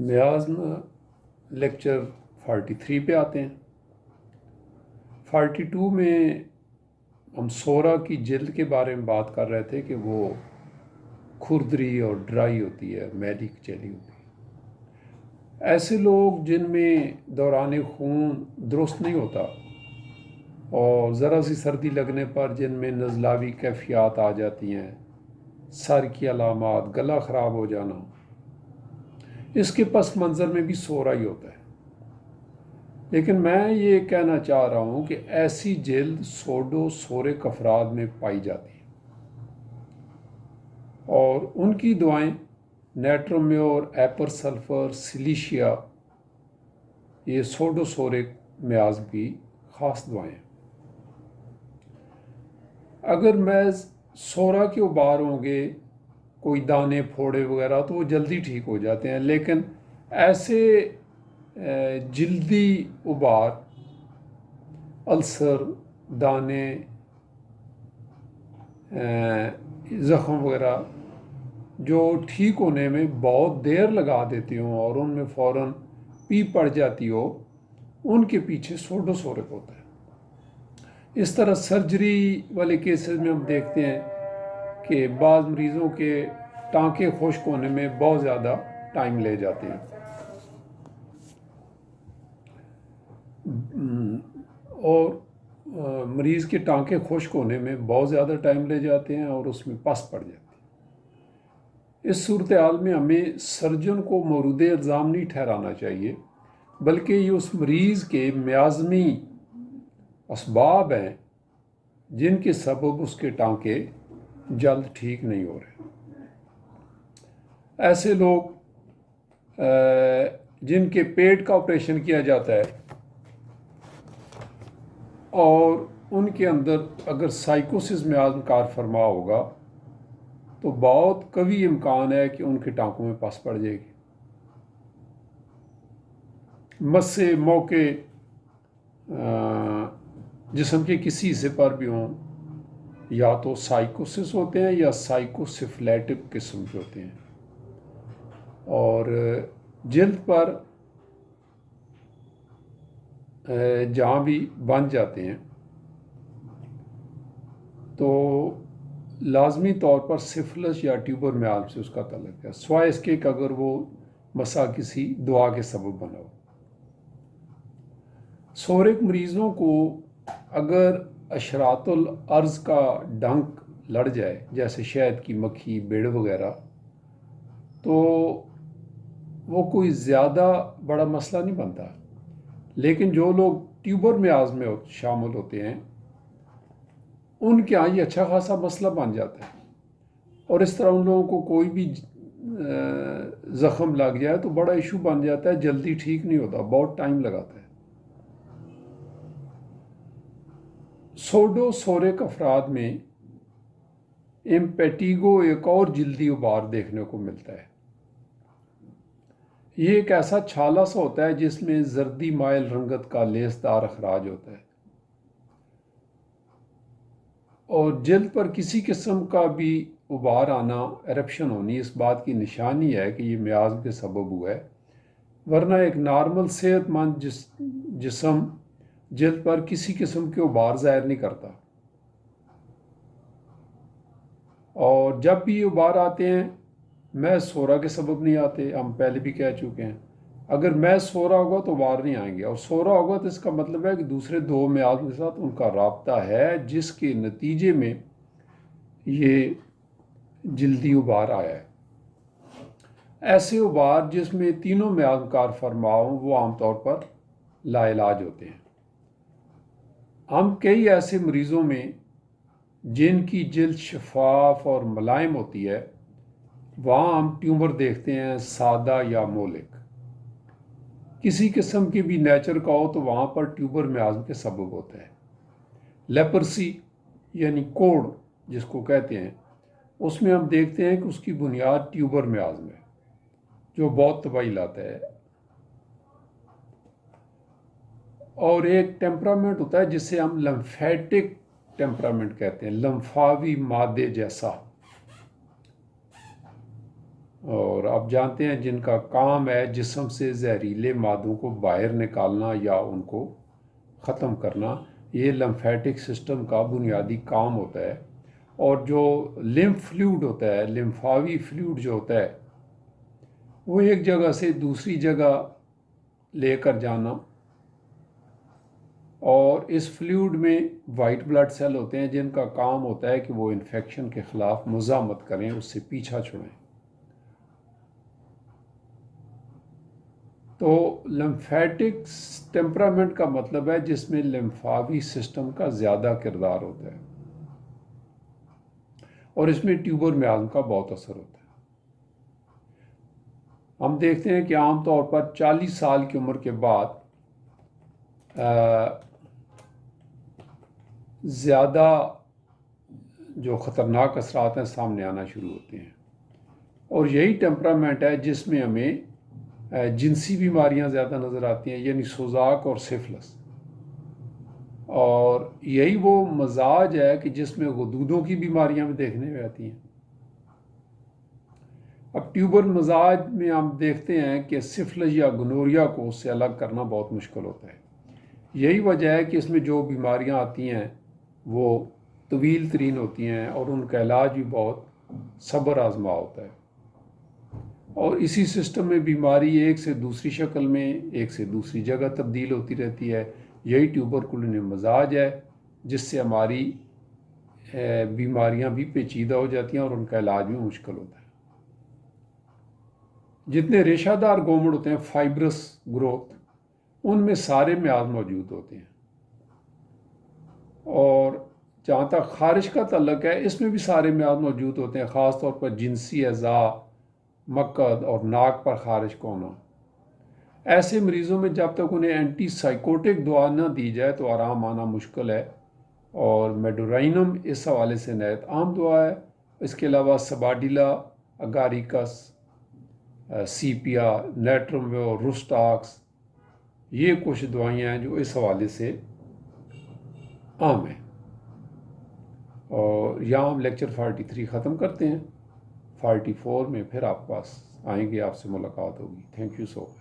میازم lecture 43 پہ آتے ہیں۔ 42 میں ہم سورا کی جلد کے بارے میں بات کر رہے تھے کہ وہ کھردری اور ڈرائی ہوتی ہے، میلی کی چیلی ہوتی ہے۔ ایسے لوگ جن میں دوران خون درست نہیں ہوتا اور ذرا سی سردی لگنے پر جن میں نزلاوی کیفیات آ جاتی ہیں، سر کی علامات، گلا خراب ہو جانا، اس کے پس منظر میں بھی سورا ہی ہوتا ہے۔ لیکن میں یہ کہنا چاہ رہا ہوں کہ ایسی جلد سوڈو سورک افراد میں پائی جاتی ہے اور ان کی دوائیں نیٹرومیور، ایپر سلفر، سلیشیا، یہ سوڈو سورک میازم کی خاص دوائیں ہیں۔ اگر محض سورا کے ابار ہوں گے، کوئی دانے پھوڑے وغیرہ، تو وہ جلدی ٹھیک ہو جاتے ہیں، لیکن ایسے جلدی ابار، السر، دانے، زخم وغیرہ جو ٹھیک ہونے میں بہت دیر لگا دیتی ہوں اور ان میں فوراً پی پڑ جاتی ہو، ان کے پیچھے سوڈو سورک ہوتا ہے۔ اس طرح سرجری والے کیسز میں ہم دیکھتے ہیں کہ بعض مریضوں کے ٹانکے خشک ہونے میں بہت زیادہ ٹائم لے جاتے ہیں اور مریض کے ٹانکے خشک ہونے میں بہت زیادہ ٹائم لے جاتے ہیں اور اس میں پس پڑ جاتے ہیں۔ اس صورتحال میں ہمیں سرجن کو مورد الزام نہیں ٹھہرانا چاہیے، بلکہ یہ اس مریض کے میازمی اسباب ہیں جن کے سبب اس کے ٹانکے جلد ٹھیک نہیں ہو رہے۔ ایسے لوگ جن کے پیٹ کا آپریشن کیا جاتا ہے اور ان کے اندر اگر سائیکوسس میازم کار فرما ہوگا تو بہت قوی امکان ہے کہ ان کے ٹانکوں میں پس پڑ جائے گی۔ مسے موقع جسم کے کسی حصے پر بھی ہوں، یا تو سائیکوسس ہوتے ہیں یا سائیکوسفلیٹک قسم کے ہوتے ہیں، اور جلد پر جہاں بھی بن جاتے ہیں تو لازمی طور پر سفلس یا ٹیوبر میازم سے اس کا تعلق ہے، سوائے اس کے کہ اگر وہ مسا کسی دعا کے سبب بنا ہو۔ سورک مریضوں کو اگر اشرات العرض کا ڈنک لڑ جائے، جیسے شہد کی مکھی، بیڑ وغیرہ، تو وہ کوئی زیادہ بڑا مسئلہ نہیں بنتا، لیکن جو لوگ ٹیوبر میازم میں شامل ہوتے ہیں ان کے یہاں یہ اچھا خاصا مسئلہ بن جاتا ہے، اور اس طرح ان لوگوں کو کوئی بھی زخم لگ جائے تو بڑا ایشو بن جاتا ہے، جلدی ٹھیک نہیں ہوتا، بہت ٹائم لگاتا ہے۔ سوڈو سورک افراد میں امپیٹیگو ایک اور جلدی ابار دیکھنے کو ملتا ہے۔ یہ ایک ایسا چھالا سا ہوتا ہے جس میں زردی مائل رنگت کا لیسدار اخراج ہوتا ہے، اور جلد پر کسی قسم کا بھی ابار آنا، ایرپشن ہونی، اس بات کی نشانی ہے کہ یہ میازم کے سبب ہوا ہے، ورنہ ایک نارمل صحت مند جسم جلد پر کسی قسم کے ابار ظاہر نہیں کرتا، اور جب بھی یہ ابار آتے ہیں محض سورا کے سبب نہیں آتے، ہم پہلے بھی کہہ چکے ہیں۔ اگر محض سورا ہوگا تو ابار نہیں آئیں گے، اور سورا ہوگا تو اس کا مطلب ہے کہ دوسرے دو میازم کے ساتھ ان کا رابطہ ہے، جس کے نتیجے میں یہ جلدی ابار آیا ہے۔ ایسے ابار جس میں تینوں میازم کار فرما ہوں وہ عام طور پر لا علاج ہوتے ہیں۔ ہم کئی ایسے مریضوں میں جن کی جلد شفاف اور ملائم ہوتی ہے وہاں ہم ٹیومر دیکھتے ہیں، سادہ یا مولک، کسی قسم کی بھی نیچر کا ہو تو وہاں پر ٹیوبر میازم کے سبب ہوتا ہے۔ لیپرسی یعنی کوڑ جس کو کہتے ہیں، اس میں ہم دیکھتے ہیں کہ اس کی بنیاد ٹیوبر میازم ہے جو بہت تباہی لاتا ہے، اور ایک ٹیمپرامنٹ ہوتا ہے جسے ہم لمفیٹک ٹیمپرامنٹ کہتے ہیں، لمفاوی مادے جیسا۔ اور آپ جانتے ہیں جن کا کام ہے جسم سے زہریلے مادوں کو باہر نکالنا یا ان کو ختم کرنا، یہ لمفیٹک سسٹم کا بنیادی کام ہوتا ہے۔ اور جو لمف فلوئڈ ہوتا ہے، لمفاوی فلوئڈ جو ہوتا ہے، وہ ایک جگہ سے دوسری جگہ لے کر جانا، اور اس فلوئڈ میں وائٹ بلڈ سیل ہوتے ہیں جن کا کام ہوتا ہے کہ وہ انفیکشن کے خلاف مزاحمت کریں، اس سے پیچھا چھڑائیں۔ تو لمفیٹک ٹیمپرامنٹ کا مطلب ہے جس میں لمفاوی سسٹم کا زیادہ کردار ہوتا ہے، اور اس میں ٹیوبر میازم کا بہت اثر ہوتا ہے۔ ہم دیکھتے ہیں کہ عام طور پر 40 سال کی عمر کے بعد زیادہ جو خطرناک اثرات ہیں سامنے آنا شروع ہوتے ہیں، اور یہی ٹیمپرامنٹ ہے جس میں ہمیں جنسی بیماریاں زیادہ نظر آتی ہیں، یعنی سوزاک اور سفلس، اور یہی وہ مزاج ہے کہ جس میں غدودوں کی بیماریاں بھی دیکھنے میں آتی ہیں۔ اب ٹیوبر مزاج میں ہم دیکھتے ہیں کہ سفلس یا گنوریا کو اس سے الگ کرنا بہت مشکل ہوتا ہے۔ یہی وجہ ہے کہ اس میں جو بیماریاں آتی ہیں وہ طویل ترین ہوتی ہیں، اور ان کا علاج بھی بہت صبر آزما ہوتا ہے، اور اسی سسٹم میں بیماری ایک سے دوسری شکل میں ایک سے دوسری جگہ تبدیل ہوتی رہتی ہے۔ یہی ٹیوبرکلوز مزاج ہے جس سے ہماری بیماریاں بھی پیچیدہ ہو جاتی ہیں اور ان کا علاج بھی مشکل ہوتا ہے۔ جتنے ریشہ دار گومڑ ہوتے ہیں، فائبرس گروتھ، ان میں سارے میاز موجود ہوتے ہیں، اور جہاں تک خارش کا تعلق ہے اس میں بھی سارے میاز موجود ہوتے ہیں، خاص طور پر جنسی اعضاء، مقعد اور ناک پر خارش کا ہونا۔ ایسے مریضوں میں جب تک انہیں اینٹی سائیکوٹک دوا نہ دی جائے تو آرام آنا مشکل ہے، اور میڈورائنم اس حوالے سے نہایت عام دوا ہے۔ اس کے علاوہ سباڈیلا، اگاریکس، سیپیا، نیٹرمویو، روسٹاکس، یہ کچھ دوائیاں ہیں جو اس حوالے سے عام ہیں۔ اور یہاں ہم لیکچر 43 ختم کرتے ہیں، 44 میں پھر آپ پاس آئیں گے، آپ سے ملاقات ہوگی۔ Thank you so much.